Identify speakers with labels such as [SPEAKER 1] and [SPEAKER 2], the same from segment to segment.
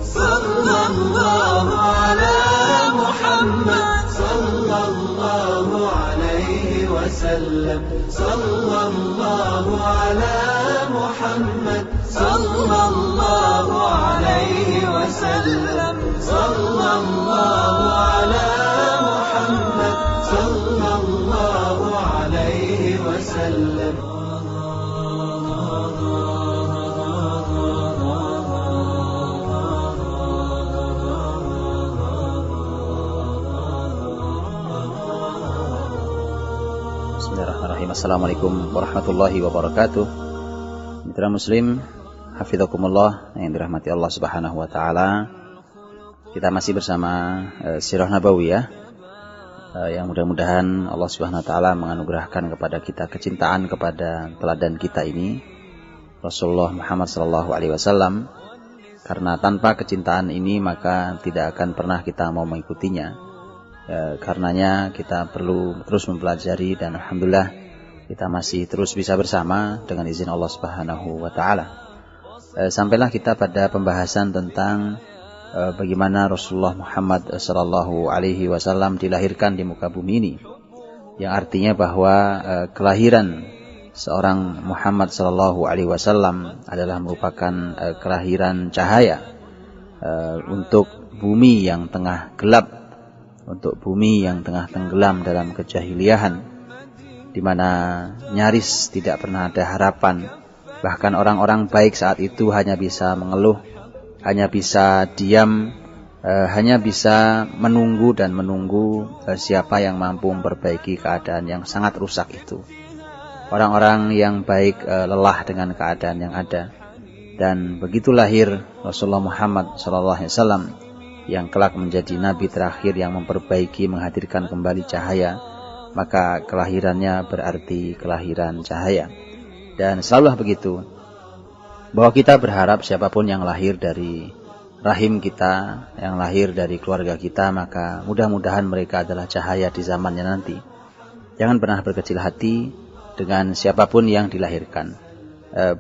[SPEAKER 1] صلى الله على محمد صلى الله عليه وسلم صلى الله على محمد صلى الله عليه وسلم صلى الله على محمد صلى الله عليه وسلم.
[SPEAKER 2] Bismillahirrahmanirrahim. Assalamualaikum warahmatullahi wabarakatuh. Mitra muslim, hafizakumullah yang dirahmati Allah Subhanahu wa taala. Kita masih bersama Sirah Nabawiyah yang mudah-mudahan Allah Subhanahu wa taala menganugerahkan kepada kita kecintaan kepada teladan kita ini, Rasulullah Muhammad sallallahu alaihi wasallam. Karena tanpa kecintaan ini maka tidak akan pernah kita mau mengikutinya. Karenanya kita perlu terus mempelajari dan alhamdulillah kita masih terus bisa bersama dengan izin Allah Subhanahu wa taala. Sampailah kita pada pembahasan tentang bagaimana Rasulullah Muhammad sallallahu alaihi wasallam dilahirkan di muka bumi ini. Yang artinya bahwa kelahiran seorang Muhammad sallallahu alaihi wasallam adalah merupakan kelahiran cahaya untuk bumi yang tengah gelap, untuk bumi yang tengah tenggelam dalam kejahiliahan, di mana nyaris tidak pernah ada harapan. Bahkan orang-orang baik saat itu hanya bisa mengeluh, hanya bisa diam, hanya bisa menunggu dan menunggu siapa yang mampu memperbaiki keadaan yang sangat rusak itu. Orang-orang yang baik lelah dengan keadaan yang ada. Dan begitu lahir Rasulullah Muhammad SAW yang kelak menjadi nabi terakhir yang memperbaiki, menghadirkan kembali cahaya, maka kelahirannya berarti kelahiran cahaya. Dan selalulah begitu, bahwa kita berharap siapapun yang lahir dari rahim kita, yang lahir dari keluarga kita, maka mudah-mudahan mereka adalah cahaya di zamannya nanti. Jangan pernah berkecil hati dengan siapapun yang dilahirkan.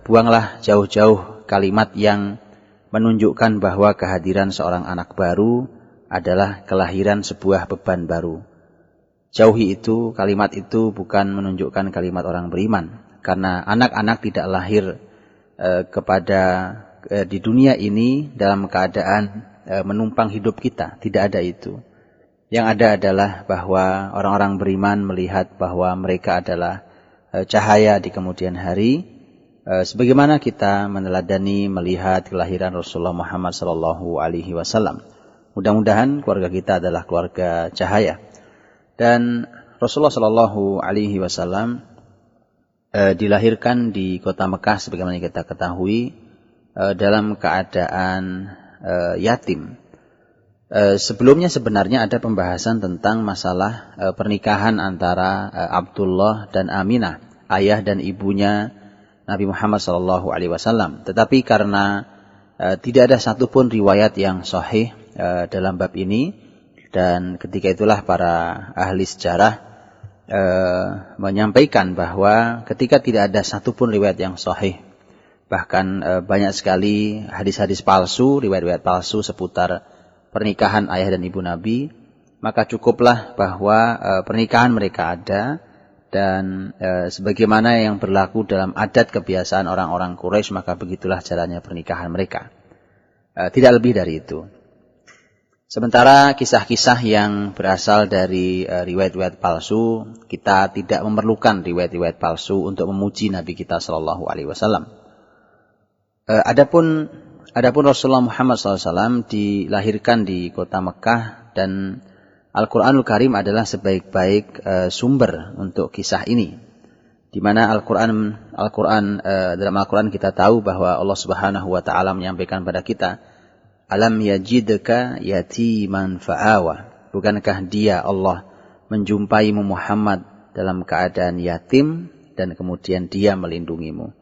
[SPEAKER 2] Buanglah jauh-jauh kalimat yang menunjukkan bahwa kehadiran seorang anak baru adalah kelahiran sebuah beban baru. Jauhi itu, kalimat itu bukan menunjukkan kalimat orang beriman. Karena anak-anak tidak lahir di dunia ini dalam keadaan menumpang hidup kita. Tidak ada itu. Yang ada adalah bahwa orang-orang beriman melihat bahwa mereka adalah cahaya di kemudian hari. Sebagaimana kita meneladani melihat kelahiran Rasulullah Muhammad sallallahu alaihi wasallam. Mudah-mudahan keluarga kita adalah keluarga cahaya. Dan Rasulullah sallallahu alaihi wasallam dilahirkan di kota Mekah sebagaimana kita ketahui dalam keadaan yatim. Sebelumnya sebenarnya ada pembahasan tentang masalah pernikahan antara Abdullah dan Aminah, ayah dan ibunya Nabi Muhammad SAW. Tetapi karena tidak ada satupun riwayat yang sahih dalam bab ini, dan ketika itulah para ahli sejarah menyampaikan bahwa ketika tidak ada satupun riwayat yang sahih, bahkan banyak sekali hadis-hadis palsu, riwayat-riwayat palsu seputar pernikahan ayah dan ibu Nabi, maka cukuplah bahwa pernikahan mereka ada. Dan sebagaimana yang berlaku dalam adat kebiasaan orang-orang Quraisy, maka begitulah jalannya pernikahan mereka. Tidak lebih dari itu. Sementara kisah-kisah yang berasal dari riwayat-riwayat palsu, kita tidak memerlukan riwayat-riwayat palsu untuk memuji Nabi kita sallallahu alaihi wasallam. Adapun Rasulullah Muhammad SAW dilahirkan di kota Mekah, dan Al-Quranul Karim adalah sebaik-baik sumber untuk kisah ini. Di mana dalam Al-Quran kita tahu bahwa Allah Subhanahu wa taala menyampaikan pada kita, alam yajidka yatiman fa'awa. Bukankah dia Allah menjumpaimu Muhammad dalam keadaan yatim dan kemudian dia melindungimu.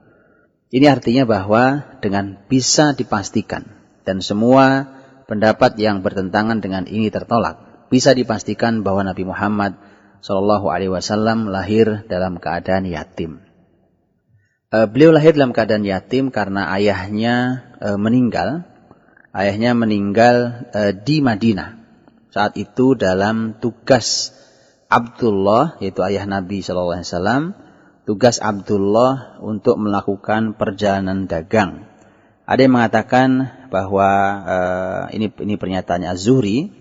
[SPEAKER 2] Ini artinya bahwa dengan bisa dipastikan dan semua pendapat yang bertentangan dengan ini tertolak, bisa dipastikan bahwa Nabi Muhammad SAW lahir dalam keadaan yatim. Beliau lahir dalam keadaan yatim karena ayahnya meninggal Ayahnya meninggal di Madinah. Saat itu dalam tugas Abdullah, yaitu ayah Nabi SAW, tugas Abdullah untuk melakukan perjalanan dagang. Ada yang mengatakan bahwa ini pernyataannya Az-Zuhri,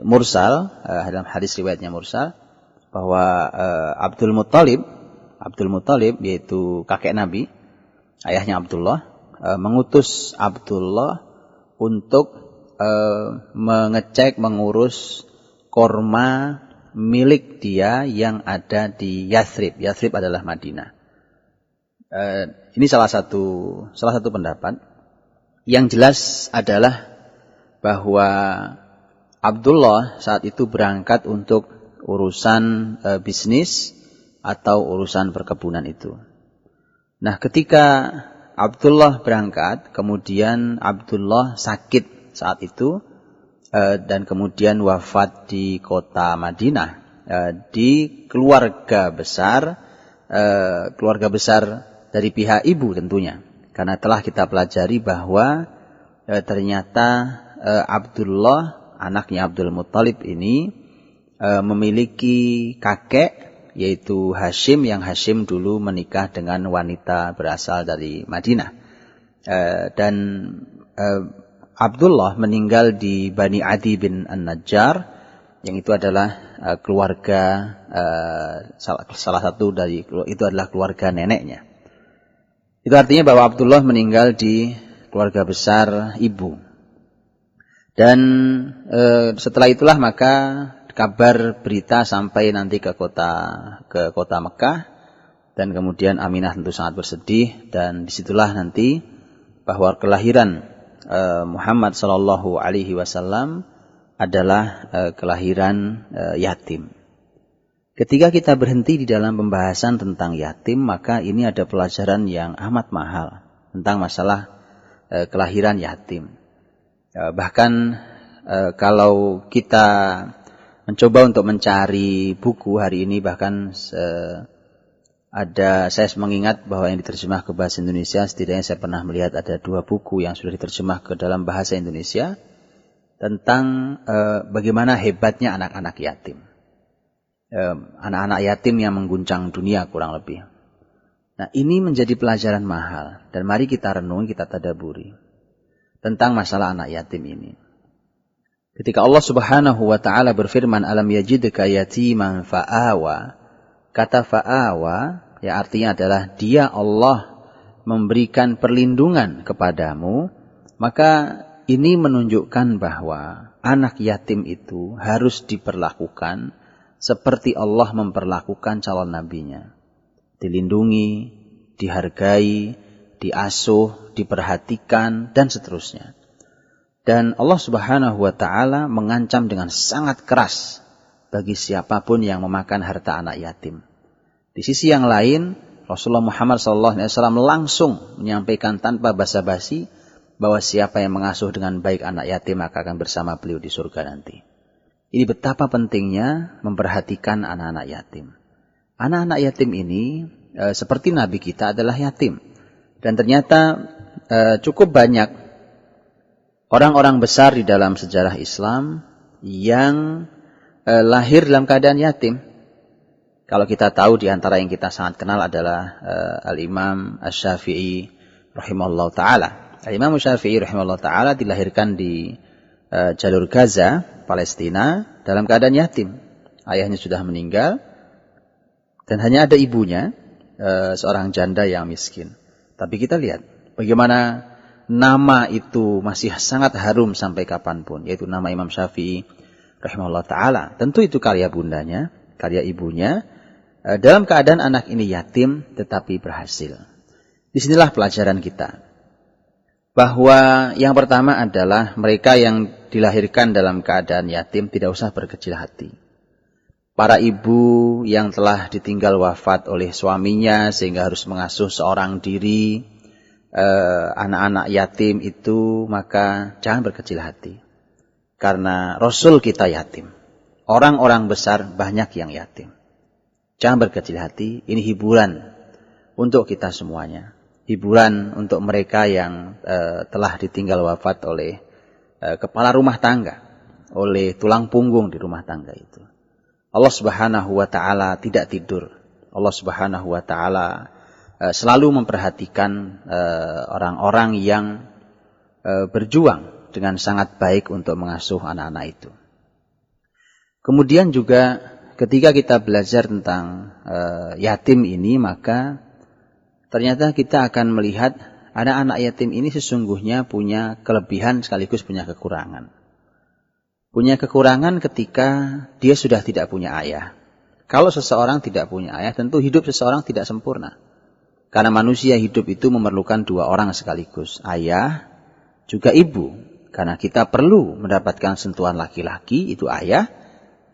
[SPEAKER 2] mursal, dalam hadis riwayatnya mursal, bahwa Abdul Muttalib yaitu kakek Nabi, ayahnya Abdullah, mengutus Abdullah untuk mengurus korma milik dia yang ada di Yathrib. Yathrib adalah Madinah. Ini salah satu pendapat. Yang jelas adalah bahwa Abdullah saat itu berangkat untuk urusan bisnis atau urusan perkebunan itu. Nah, ketika Abdullah berangkat, kemudian Abdullah sakit saat itu, dan kemudian wafat di kota Madinah, di keluarga besar dari pihak ibu tentunya. Karena telah kita pelajari bahwa ternyata Abdullah, anaknya Abdul Muttalib ini, memiliki kakek, yaitu Hashim, yang Hashim dulu menikah dengan wanita berasal dari Madinah. Dan Abdullah meninggal di Bani Adi bin An-Najjar, yang itu adalah keluarga, salah satu dari itu adalah keluarga neneknya. Itu artinya bahwa Abdullah meninggal di keluarga besar ibu. Dan setelah itulah maka kabar berita sampai nanti ke kota Mekah, dan kemudian Aminah tentu sangat bersedih, dan disitulah nanti bahwa kelahiran Muhammad Sallallahu Alaihi Wasallam adalah kelahiran yatim. Ketika kita berhenti di dalam pembahasan tentang yatim, maka ini ada pelajaran yang amat mahal tentang masalah kelahiran yatim. Bahkan kalau kita mencoba untuk mencari buku hari ini, bahkan saya mengingat bahwa yang diterjemah ke bahasa Indonesia, setidaknya saya pernah melihat ada 2 buku yang sudah diterjemah ke dalam bahasa Indonesia tentang bagaimana hebatnya anak-anak yatim. Anak-anak yatim yang mengguncang dunia kurang lebih. Nah, ini menjadi pelajaran mahal, dan mari kita renungi, kita tadaburi tentang masalah anak yatim ini. Ketika Allah Subhanahu wa taala berfirman, "Alam yajidka yatiman fa'awa." Kata fa'awa ya artinya adalah dia Allah memberikan perlindungan kepadamu, maka ini menunjukkan bahwa anak yatim itu harus diperlakukan seperti Allah memperlakukan calon nabinya. Dilindungi, dihargai, diasuh, diperhatikan, dan seterusnya. Dan Allah Subhanahu wa taala mengancam dengan sangat keras bagi siapapun yang memakan harta anak yatim. Di sisi yang lain, Rasulullah Muhammad SAW langsung menyampaikan tanpa basa-basi bahwa siapa yang mengasuh dengan baik anak yatim maka akan bersama beliau di surga nanti. Ini betapa pentingnya memperhatikan anak-anak yatim. Anak-anak yatim ini seperti Nabi kita adalah yatim. Dan ternyata cukup banyak orang-orang besar di dalam sejarah Islam yang lahir dalam keadaan yatim. Kalau kita tahu, di antara yang kita sangat kenal adalah Al-Imam Asy-Syafi'i rahimahullah ta'ala. Al-Imam Asy-Syafi'i rahimahullah ta'ala dilahirkan di jalur Gaza, Palestina, dalam keadaan yatim. Ayahnya sudah meninggal, dan hanya ada ibunya, seorang janda yang miskin. Tapi kita lihat bagaimana nama itu masih sangat harum sampai kapanpun, yaitu nama Imam Syafi'i rahimahullah ta'ala. Tentu itu karya bundanya, karya ibunya, dalam keadaan anak ini yatim tetapi berhasil. Disinilah pelajaran kita. Bahwa yang pertama adalah mereka yang dilahirkan dalam keadaan yatim tidak usah berkecil hati. Para ibu yang telah ditinggal wafat oleh suaminya sehingga harus mengasuh seorang diri, anak-anak yatim itu, maka jangan berkecil hati. Karena Rasul kita yatim. Orang-orang besar banyak yang yatim. Jangan berkecil hati, ini hiburan untuk kita semuanya. hiburan untuk mereka yang telah ditinggal wafat oleh kepala rumah tangga, oleh tulang punggung di rumah tangga itu. Allah Subhanahu wa taala tidak tidur. Allah Subhanahu wa taala selalu memperhatikan orang-orang yang berjuang dengan sangat baik untuk mengasuh anak-anak itu. Kemudian juga ketika kita belajar tentang yatim ini, maka ternyata kita akan melihat anak-anak yatim ini sesungguhnya punya kelebihan sekaligus punya kekurangan. Punya kekurangan ketika dia sudah tidak punya ayah. Kalau seseorang tidak punya ayah, tentu hidup seseorang tidak sempurna. Karena manusia hidup itu memerlukan dua orang sekaligus, ayah juga ibu. Karena kita perlu mendapatkan sentuhan laki-laki, itu ayah,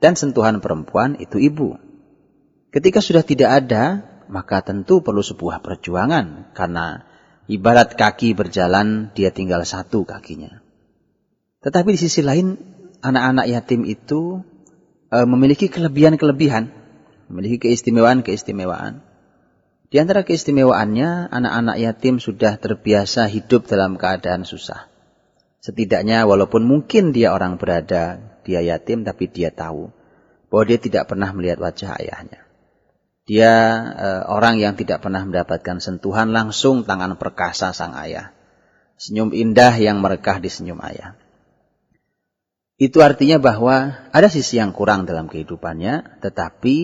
[SPEAKER 2] dan sentuhan perempuan, itu ibu. Ketika sudah tidak ada, maka tentu perlu sebuah perjuangan. Karena ibarat kaki berjalan, dia tinggal satu kakinya. Tetapi di sisi lain, anak-anak yatim itu memiliki kelebihan-kelebihan, memiliki keistimewaan-keistimewaan. Di antara keistimewaannya, anak-anak yatim sudah terbiasa hidup dalam keadaan susah. Setidaknya walaupun mungkin dia orang berada, dia yatim, tapi dia tahu bahwa dia tidak pernah melihat wajah ayahnya. Dia orang yang tidak pernah mendapatkan sentuhan langsung tangan perkasa sang ayah. Senyum indah yang merekah di senyum ayah. Itu artinya bahwa ada sisi yang kurang dalam kehidupannya, tetapi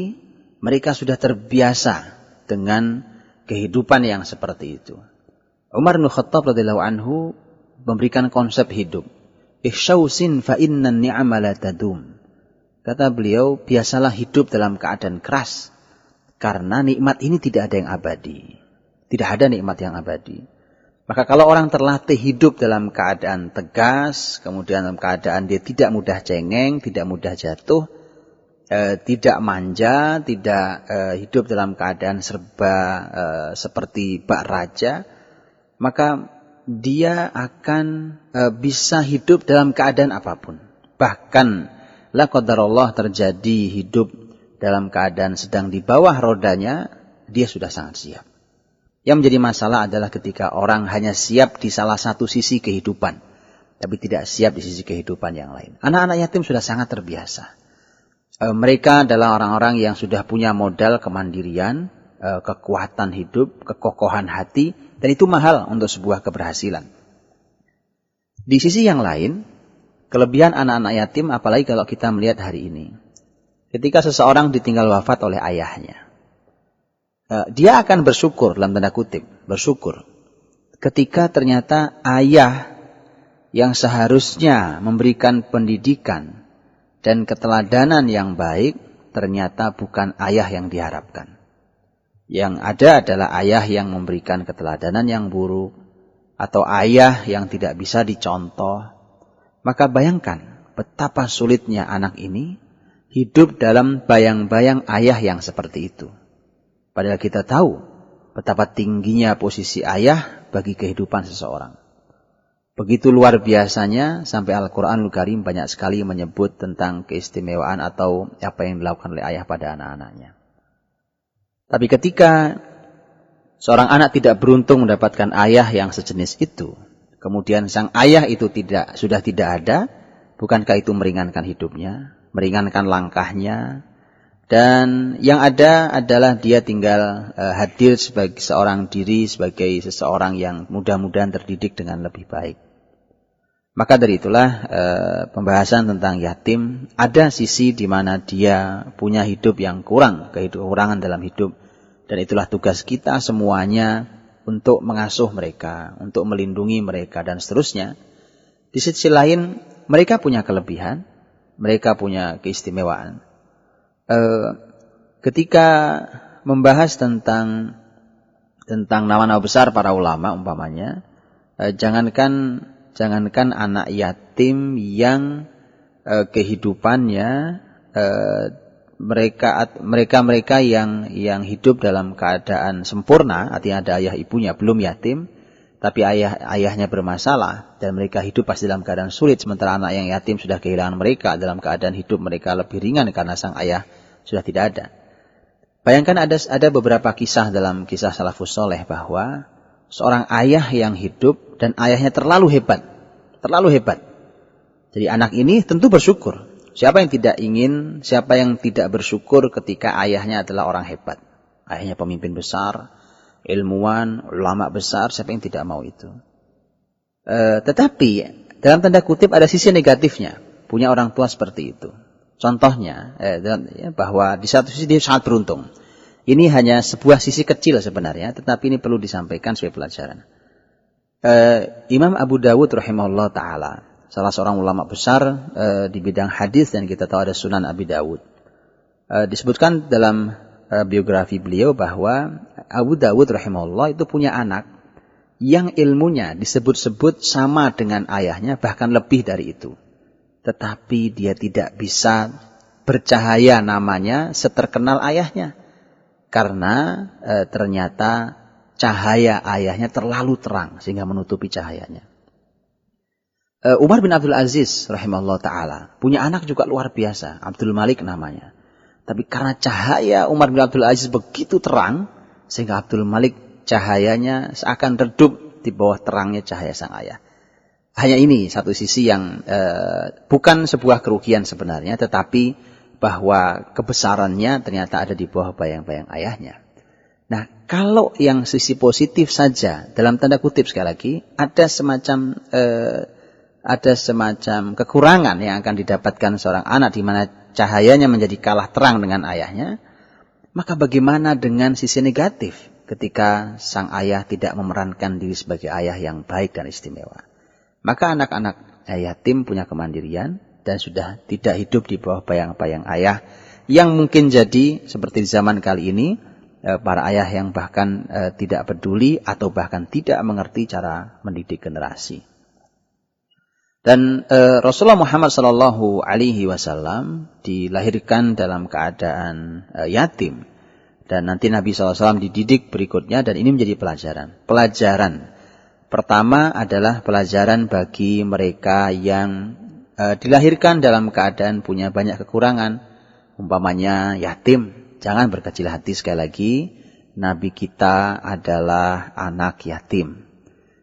[SPEAKER 2] mereka sudah terbiasa dengan kehidupan yang seperti itu. Umar bin Khattab radhiyallahu anhu memberikan konsep hidup. Ihsyausin fa innan ni'ama la tadum. Kata beliau, biasalah hidup dalam keadaan keras. Karena nikmat ini tidak ada yang abadi. Tidak ada nikmat yang abadi. Maka kalau orang terlatih hidup dalam keadaan tegas, kemudian dalam keadaan dia tidak mudah cengeng, tidak mudah jatuh, tidak manja, tidak hidup dalam keadaan serba seperti bak raja, maka dia akan bisa hidup dalam keadaan apapun. Bahkan la qadarullah terjadi hidup dalam keadaan sedang di bawah rodanya, dia sudah sangat siap. Yang menjadi masalah adalah ketika orang hanya siap di salah satu sisi kehidupan, tapi tidak siap di sisi kehidupan yang lain. Anak-anak yatim sudah sangat terbiasa. Mereka adalah orang-orang yang sudah punya modal kemandirian, kekuatan hidup, kekokohan hati, dan itu mahal untuk sebuah keberhasilan. Di sisi yang lain, kelebihan anak-anak yatim, apalagi kalau kita melihat hari ini. Ketika seseorang ditinggal wafat oleh ayahnya, dia akan bersyukur, dalam tanda kutip, bersyukur. Ketika ternyata ayah yang seharusnya memberikan pendidikan dan keteladanan yang baik, ternyata bukan ayah yang diharapkan. Yang ada adalah ayah yang memberikan keteladanan yang buruk, atau ayah yang tidak bisa dicontoh. Maka bayangkan betapa sulitnya anak ini hidup dalam bayang-bayang ayah yang seperti itu. Padahal kita tahu betapa tingginya posisi ayah bagi kehidupan seseorang. Begitu luar biasanya sampai Al-Quranul Karim banyak sekali menyebut tentang keistimewaan atau apa yang dilakukan oleh ayah pada anak-anaknya. Tapi ketika seorang anak tidak beruntung mendapatkan ayah yang sejenis itu, kemudian sang ayah itu sudah tidak ada, bukankah itu meringankan hidupnya, meringankan langkahnya, dan yang ada adalah dia tinggal hadir sebagai seorang diri, sebagai seseorang yang mudah-mudahan terdidik dengan lebih baik. Maka dari itulah pembahasan tentang yatim, ada sisi di mana dia punya hidup yang kekurangan dalam hidup, dan itulah tugas kita semuanya untuk mengasuh mereka, untuk melindungi mereka, dan seterusnya. Di sisi lain, mereka punya kelebihan, mereka punya keistimewaan. Ketika membahas tentang nama-nama besar para ulama umpamanya, jangankan anak yatim yang kehidupannya mereka yang hidup dalam keadaan sempurna, artinya ada ayah ibunya, belum yatim, tapi ayahnya bermasalah dan mereka hidup pasti dalam keadaan sulit, sementara anak yang yatim sudah kehilangan mereka, dalam keadaan hidup mereka lebih ringan karena sang ayah sudah tidak ada. Bayangkan ada beberapa kisah dalam kisah salafus soleh bahwa seorang ayah yang hidup dan ayahnya terlalu hebat. Terlalu hebat. Jadi anak ini tentu bersyukur. Siapa yang tidak bersyukur ketika ayahnya adalah orang hebat. Ayahnya pemimpin besar, ilmuwan, ulama besar, siapa yang tidak mau itu. Tetapi dalam tanda kutip ada sisi negatifnya. Punya orang tua seperti itu. Contohnya, bahwa di satu sisi dia sangat beruntung. Ini hanya sebuah sisi kecil sebenarnya, tetapi ini perlu disampaikan sebagai pelajaran. Imam Abu Dawud rahimahullah ta'ala, salah seorang ulama besar di bidang hadis, dan kita tahu ada Sunan Abi Dawud. Disebutkan dalam biografi beliau bahwa Abu Dawud rahimahullah itu punya anak yang ilmunya disebut-sebut sama dengan ayahnya, bahkan lebih dari itu. Tetapi dia tidak bisa bercahaya namanya seterkenal ayahnya. Karena ternyata cahaya ayahnya terlalu terang sehingga menutupi cahayanya. Umar bin Abdul Aziz rahimahullah ta'ala punya anak juga luar biasa, Abdul Malik namanya. Tapi karena cahaya Umar bin Abdul Aziz begitu terang, sehingga Abdul Malik cahayanya seakan redup di bawah terangnya cahaya sang ayah. Hanya ini satu sisi yang bukan sebuah kerugian sebenarnya, tetapi bahwa kebesarannya ternyata ada di bawah bayang-bayang ayahnya. Nah, kalau yang sisi positif saja, dalam tanda kutip sekali lagi, ada semacam kekurangan yang akan didapatkan seorang anak di mana cahayanya menjadi kalah terang dengan ayahnya, maka bagaimana dengan sisi negatif ketika sang ayah tidak memerankan diri sebagai ayah yang baik dan istimewa? Maka anak-anak yatim punya kemandirian dan sudah tidak hidup di bawah bayang-bayang ayah yang mungkin jadi seperti di zaman kali ini, para ayah yang bahkan tidak peduli atau bahkan tidak mengerti cara mendidik generasi. Dan Rasulullah Muhammad sallallahu alaihi wasallam dilahirkan dalam keadaan yatim, dan nanti Nabi SAW dididik berikutnya, dan ini menjadi pelajaran. Pelajaran pertama adalah pelajaran bagi mereka yang dilahirkan dalam keadaan punya banyak kekurangan, umpamanya yatim. Jangan berkecil hati, sekali lagi, Nabi kita adalah anak yatim.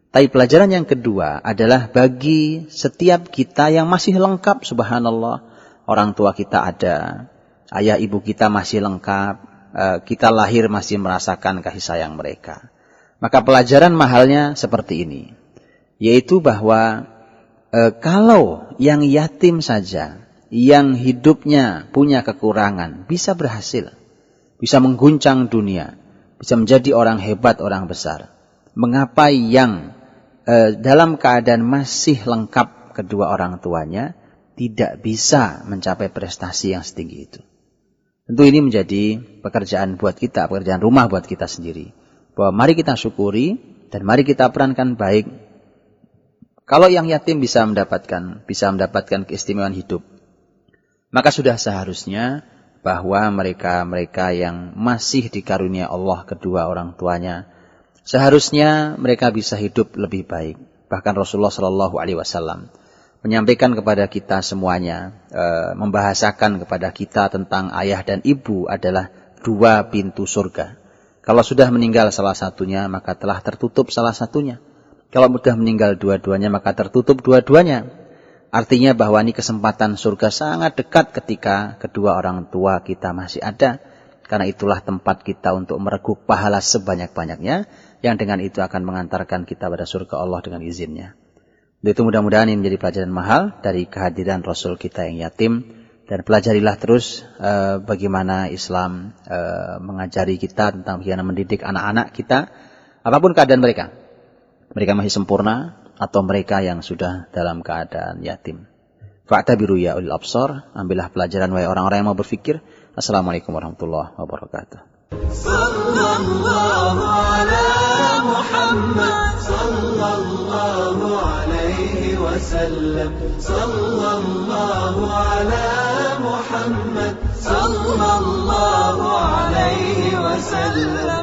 [SPEAKER 2] Tapi pelajaran yang kedua adalah bagi setiap kita yang masih lengkap, subhanallah, orang tua kita ada, ayah ibu kita masih lengkap, kita lahir masih merasakan kasih sayang mereka. Maka pelajaran mahalnya seperti ini, yaitu bahwa kalau yang yatim saja, yang hidupnya punya kekurangan, bisa berhasil, bisa mengguncang dunia, bisa menjadi orang hebat, orang besar. Mengapa yang dalam keadaan masih lengkap kedua orang tuanya tidak bisa mencapai prestasi yang setinggi itu? Tentu ini menjadi pekerjaan buat kita, pekerjaan rumah buat kita sendiri. Bahwa mari kita syukuri dan mari kita perankan baik. Kalau yang yatim bisa mendapatkan keistimewaan hidup, maka sudah seharusnya bahwa mereka yang masih dikarunia Allah kedua orang tuanya, seharusnya mereka bisa hidup lebih baik. Bahkan Rasulullah Shallallahu Alaihi Wasallam menyampaikan kepada kita semuanya, membahasakan kepada kita tentang ayah dan ibu adalah dua pintu surga. Kalau sudah meninggal salah satunya, maka telah tertutup salah satunya. Kalau sudah meninggal dua-duanya, maka tertutup dua-duanya. Artinya bahwa ini kesempatan surga sangat dekat ketika kedua orang tua kita masih ada. Karena itulah tempat kita untuk mereguk pahala sebanyak-banyaknya, yang dengan itu akan mengantarkan kita pada surga Allah dengan izinnya. Itu mudah-mudahan ini menjadi pelajaran mahal dari kehadiran Rasul kita yang yatim. Dan pelajarilah terus bagaimana Islam mengajari kita tentang bagaimana mendidik anak-anak kita, apapun keadaan mereka. Mereka masih sempurna atau mereka yang sudah dalam keadaan yatim. Fa'tabiru ya ulil absar, ambillah pelajaran wahai orang-orang yang mau berfikir. Assalamualaikum warahmatullahi wabarakatuh.
[SPEAKER 1] Sallallahu ala Muhammad sallallahu alaihi wasallam. Sallallahu ala Muhammad sallallahu alaihi wasallam.